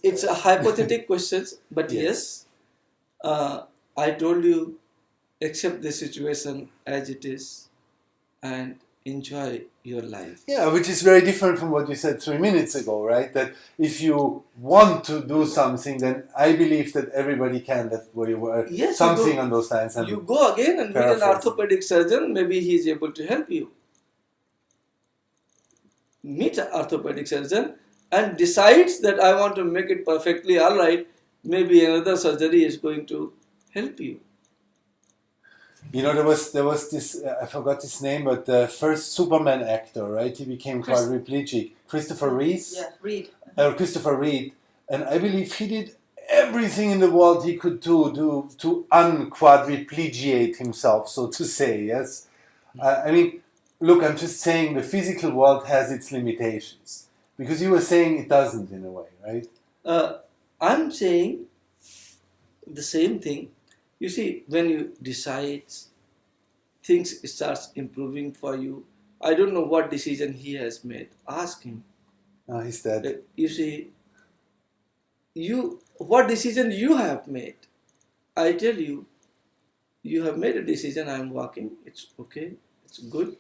it's a hypothetical questions, but Yes. yes, I told you, accept the situation as it is and enjoy your life. Yeah, which is very different from what you said 3 minutes ago, right? That if you want to do something, then I believe that everybody can. That where you were Yes, you something go- on those lines. And You go again and meet an Paraphrasing. orthopedic surgeon, maybe he is able to help you. Meet an orthopedic surgeon and decides that I want to make it perfectly all right, maybe another surgery is going to help you. you know, there was this I forgot his name, but the first Superman actor, right? He became quadriplegic. Christopher Reeve. Yeah, Reed. Christopher Reed, and I believe he did everything in the world he could do to unquadriplegiate himself, so to say. Yes, I mean, look, I'm just saying the physical world has its limitations because you were saying it doesn't in a way, right? I'm saying the same thing. You see, when you decide, things starts improving for you. I don't know what decision he has made. Ask him. He's dead. You see, what decision you have made? I tell you, you have made a decision. I'm walking. It's okay. It's good.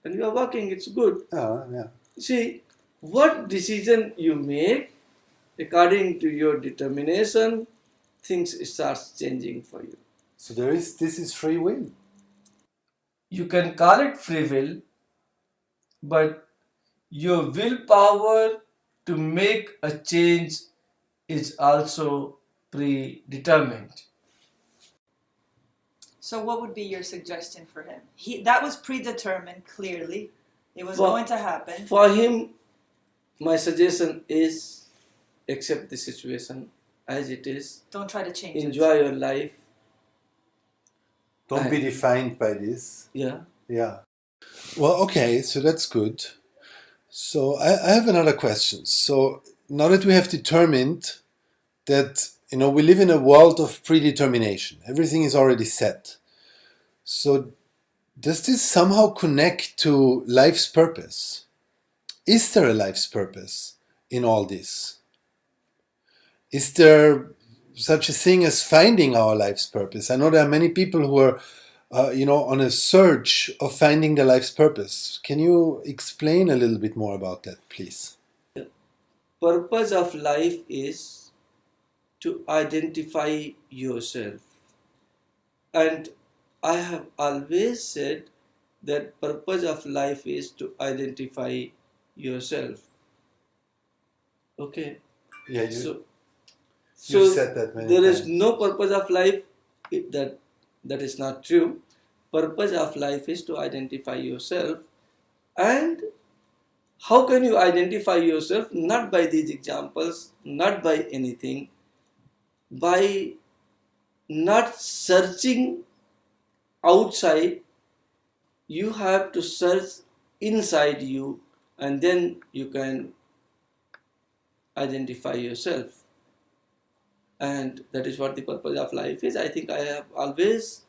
And you are walking. It's good. Oh, yeah. See, what decision you make, according to your determination, things starts changing for you. So this is free will. You can call it free will, but your willpower to make a change is also predetermined. So what would be your suggestion for him? That was predetermined, clearly. It was For- going to happen. For him, my suggestion is accept the situation as it is, Don't try to change it. enjoy your life. Don't be defined by this. Yeah. Yeah. Well, okay, so that's good. So I have another question. So now that we have determined that, you know, we live in a world of predetermination, everything is already set. So does this somehow connect to life's purpose? Is there a life's purpose in all this? Is there such a thing as finding our life's purpose? I know there are many people who are on a search of finding their life's purpose. Can you explain a little bit more about that, please? Purpose of life is to identify yourself. And I have always said that purpose of life is to identify yourself. Okay. Yeah, So said that many there is times. no purpose of life. That is not true. Purpose of life is to identify yourself. And how can you identify yourself? Not by these examples, not by anything, by not searching outside. You have to search inside you, and then you can identify yourself. And that is what the purpose of life is. I think I have always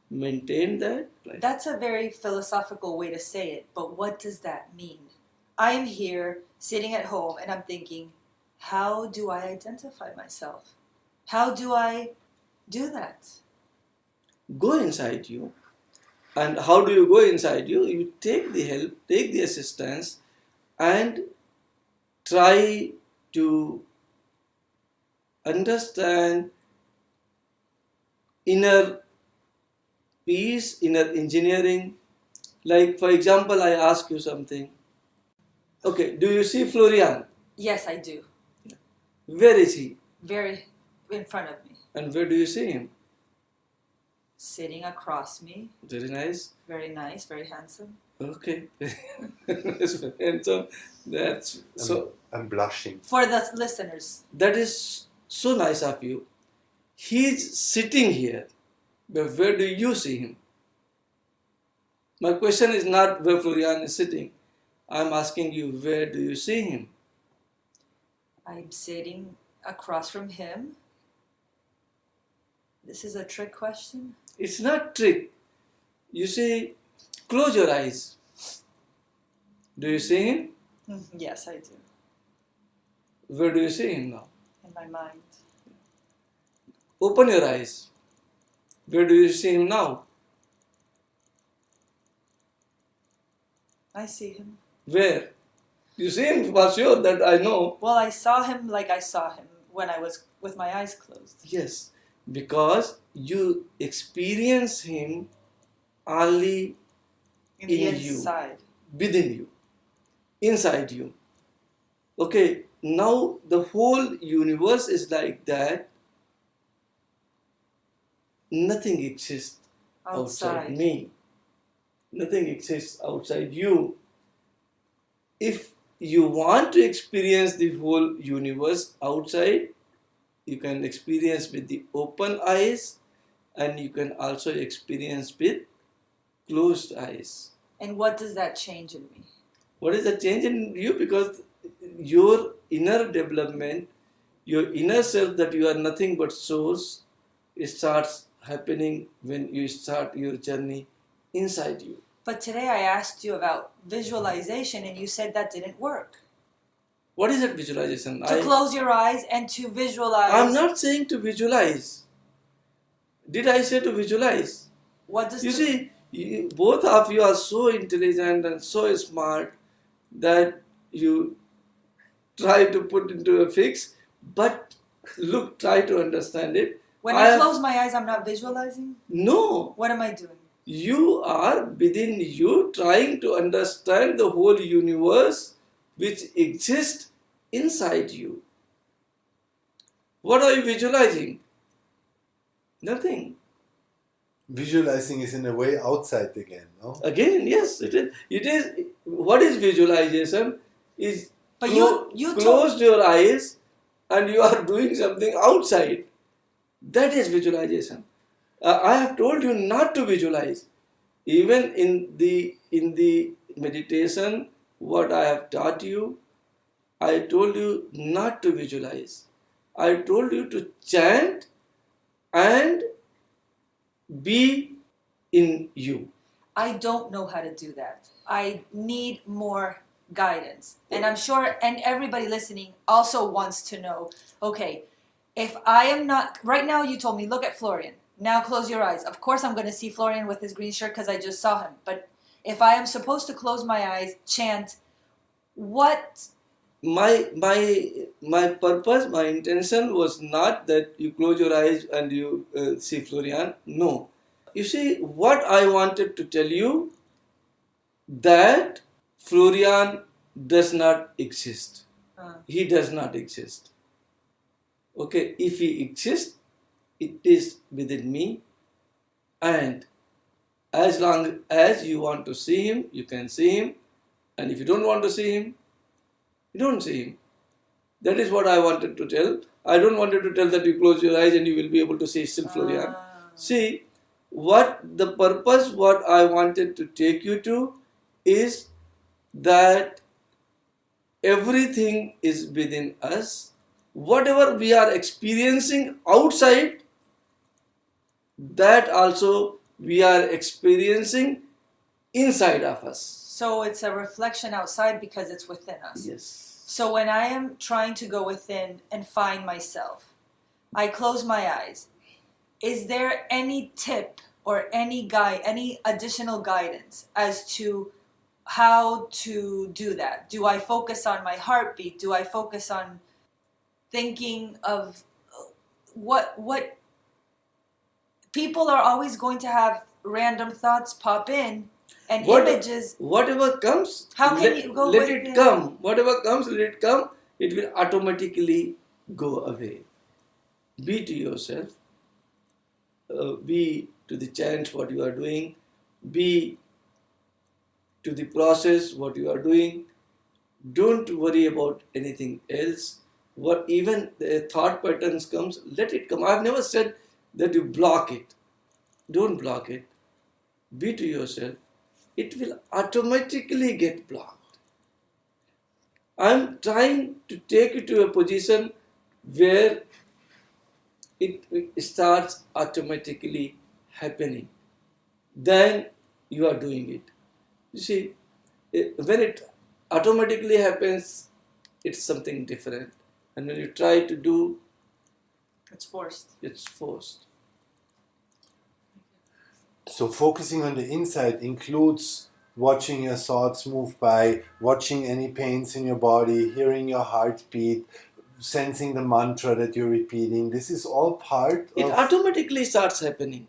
maintained that. That's a very philosophical way to say it, but what does that mean? I am here sitting at home and I'm thinking, how do I identify myself? How do I do that? Go inside you. And how do you go inside you? You take the help, take the assistance, and try to understand inner peace, inner engineering. Like, for example, I ask you something. Okay, do you see Florian? Yes, I do. Where is he? Very in front of me. And where do you see him? Sitting across me. Very nice. Very nice, very handsome. Okay. And so that's so I'm blushing. For the listeners. that is so nice of you. He's sitting here, but where do you see him? My question is not where Florian is sitting. I'm asking you, where do you see him? I'm sitting across from him. This is a trick question. It's not trick. You see, Close your eyes. Do you see him? Yes, I do. Where do you see him now? In my mind. Open your eyes. Where do you see him now? I see him. Where? You see him for sure, that I know. Well, I saw him like I saw him when I was with my eyes closed. Yes, because you experience him only In the in you. inside. Within you, inside you. Okay, now the whole universe is like that. Nothing exists outside me. Nothing exists outside you. If you want to experience the whole universe outside, you can experience with the open eyes, and you can also experience with closed eyes. And what does that change in me? What is the change in you? Because your inner development, your inner self, that you are nothing but source, it starts happening when you start your journey inside you. But today I asked you about visualization and you said that didn't work. What is that visualization? To close your eyes and to visualize. I'm not saying to visualize. Did I say to visualize? What does You see, both of you are so intelligent and so smart that you try to put into a fix, but look, try to understand it. When I close my eyes, I'm not visualizing? No. What am I doing? You are within you trying to understand the whole universe which exists inside you. What are you visualizing? Nothing. Visualizing is in a way outside again, no? Again, yes, it is. It is. What is visualization? Is But you close your eyes and you are doing something outside. That is visualization. I have told you not to visualize. Even in the meditation, what I have taught you, I told you not to visualize. I told you to chant and be in you. I don't know how to do that. I need more guidance. And I'm sure, and everybody listening also wants to know, okay, if I am not, right now you told me, look at Florian. Now close your eyes. Of course I'm going to see Florian with his green shirt because I just saw him. But if I am supposed to close my eyes, chant, what? My purpose, my intention was not that you close your eyes and you see Florian. No. You see, what I wanted to tell you, that Florian does not exist. He does not exist. Okay, if he exists, it is within me, and as long as you want to see him, you can see him, and if you don't want to see him, you don't see him. That is what I wanted to tell. I don't want to tell that you close your eyes and you will be able to see still Florian. See, what the purpose, what I wanted to take you to is that everything is within us. Whatever we are experiencing outside, that also we are experiencing inside of us. So it's a reflection outside because it's within us. Yes. So when I am trying to go within and find myself, I close my eyes. Is there any tip or any guide, any additional guidance as to how to do that? Do I focus on my heartbeat? Do I focus on thinking of what people are always going to have random thoughts pop in and images. Whatever comes, How can you go let with it it? come. Whatever comes, let it come. It will automatically go away. Be to yourself. Be to the chant what you are doing. Be to the process what you are doing. Don't worry about anything else. What even the thought patterns comes, let it come. I've never said that you block it. Don't block it. Be to yourself. It will automatically get blocked. I'm trying to take you to a position where it starts automatically happening. Then you are doing it. You see, when it automatically happens, it's something different. And when you try to do, It's forced. it's forced. So focusing on the inside includes watching your thoughts move by, watching any pains in your body, hearing your heartbeat, sensing the mantra that you're repeating. This is all part It of... automatically starts happening.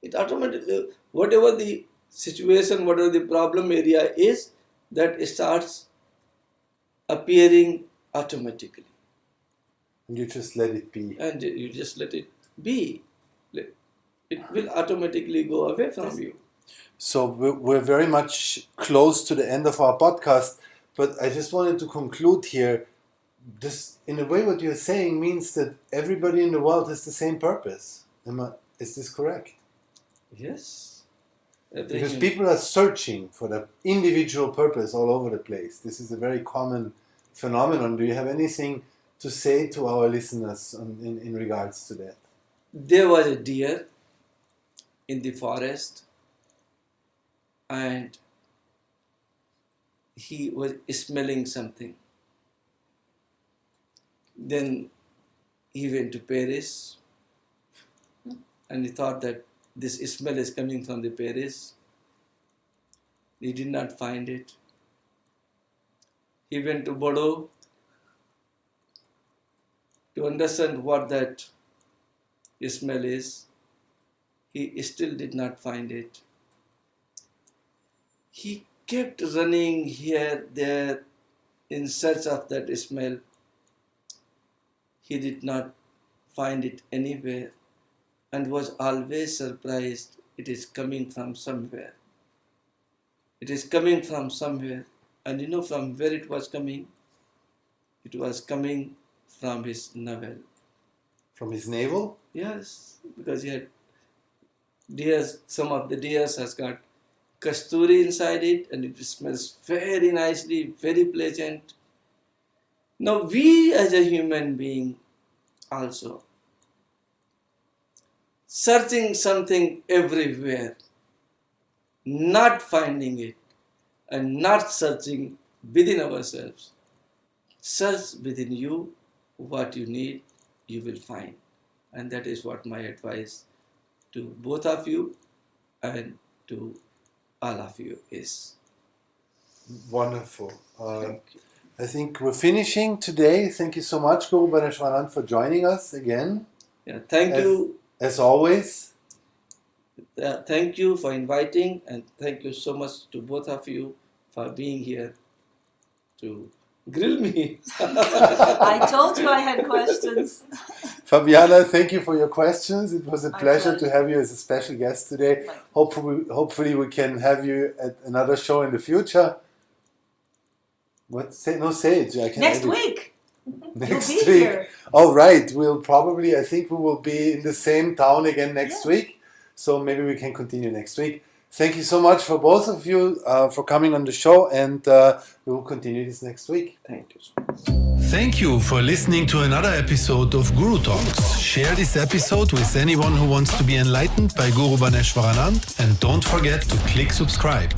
It automatically, whatever the situation, whatever the problem area is, that starts appearing automatically. You just let it be. And you just let it be. It will automatically go away from you. So we're very much close to the end of our podcast, but I just wanted to conclude here. This, in a way, what you're saying means that everybody in the world has the same purpose. Is this correct? Yes. Because people are searching for the individual purpose all over the place. This is a very common phenomenon. Do you have anything to say to our listeners in regards to that? There was a deer in the forest, and he was smelling something. Then he went to Paris, and he thought that this smell is coming from the Paris. He did not find it. He went to Bordeaux to understand what that smell is. He still did not find it. He kept running here, there, in search of that smell. He did not find it anywhere and was always surprised. It is coming from somewhere. It is coming from somewhere. And you know from where it was coming? It was coming from his navel. From his navel? Yes, because he had deers, some of the deers has got kasturi inside it, and it smells very nicely, very pleasant. Now we as a human being also searching something everywhere, not finding it, and not searching within ourselves. Search within you what you need, you will find. And that is what my advice to both of you and to all of you is. Wonderful. Thank you. I think we're finishing today. Thank you so much, Guru Bhaneswaranand, for joining us again. Yeah, thank you. As always. Thank you for inviting, and thank you so much to both of you for being here to grill me. I told you I had questions. Fabiana, thank you for your questions. It was a My pleasure pleasure. to have you as a special guest today. Hopefully we can have you at another show in the future. What? Say it. I can Next edit. week. Next You'll be week. here. All right. I think we will be in the same town again next week. So maybe we can continue next week. Thank you so much for both of you for coming on the show, and we will continue this next week. Thank you so much. Thank you for listening to another episode of Guru Talks. Share this episode with anyone who wants to be enlightened by Guru Bhaneswaranand, and don't forget to click subscribe.